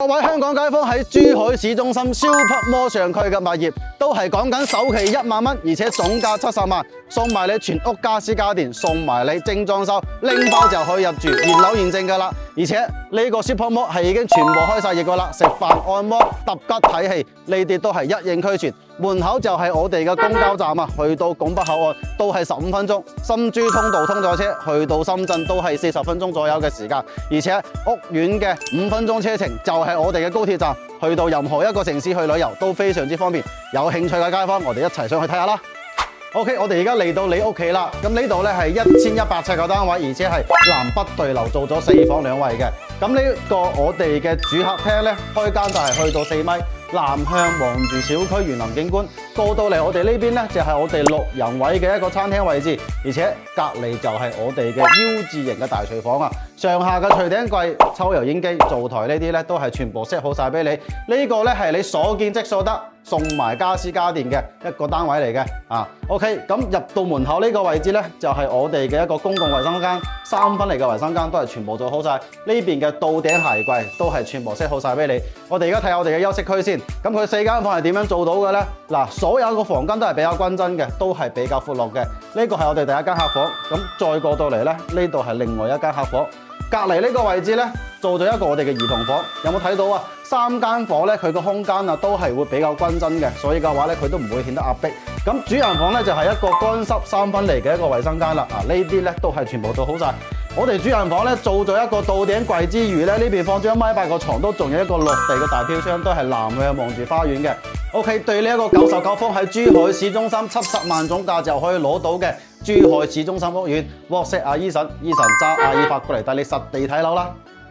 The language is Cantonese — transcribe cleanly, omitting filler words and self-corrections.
各位香港街坊喺珠海市中心 Super Mall 上區嘅物業，都係講緊首期1萬蚊，而且總價70萬，送埋你全屋家私家電，送埋你精裝修，拎包就可以入住，現樓現證噶啦。而且呢個 Super Mall 係已經全部開晒業噶啦，食飯、按摩、揼骨、睇戲呢啲都係一應俱全。門口就係我哋嘅公交站啊，去到拱北口岸都係15分鐘，深珠通道通咗車，去到深圳都係40分鐘左右嘅時間，而且屋苑嘅5分鐘車程就係我哋嘅高鐵站，去到任何一個城市去旅遊都非常之方便。有興趣嘅街坊，我哋一齊上去睇下啦。OK， 我哋而家嚟到你屋企啦。咁呢度咧係1100尺嘅單位，而且係南北對流，做咗4房2衛嘅。咁呢個我哋嘅主客廳咧，開間就係去到4米，南向望住小區園林景觀。過到嚟我哋呢邊咧，就係我哋6人位嘅一個餐廳位置，而且隔離就係我哋嘅 U 字型嘅大廚房啊。上下嘅錘頂櫃、抽油煙機、灶台呢啲咧都係全部 set 好晒俾你。呢個咧係你所見即所得，送埋家私家電嘅一個單位嚟嘅啊。OK， 咁入到門口呢個位置咧，就係我哋嘅一個公共衛生間，3分離嘅衛生間都係全部做好晒。呢邊嘅到頂鞋櫃都係全部 set 好晒俾你。我哋而家睇下我哋嘅休息區先。咁佢4間房係點樣做到嘅咧？嗱，所有個房間都係比較均真嘅，都係比較闊落嘅。呢個係我哋第一間客房。咁再過到嚟咧，呢度係另外一間客房。隔離呢個位置咧，做咗一個我哋嘅兒童房，有冇睇到啊？3間房咧，佢個空間啊都係會比較均真嘅，所以嘅話咧，佢都唔會顯得壓迫。咁主人房咧就係一個乾濕3分離嘅一個衛生間啦。呢啲咧都係全部做好晒。我哋主人房咧做咗一個到頂櫃之餘咧，呢邊放咗1.8米個床，都仲有一個落地嘅大飄窗，都係南向望住花園嘅。OK， 對呢一個99方喺珠海市中心70萬總價就可以攞到嘅珠海市中心屋苑，WhatsApp 阿 Eason 揸阿爾法過嚟帶你實地睇樓啦。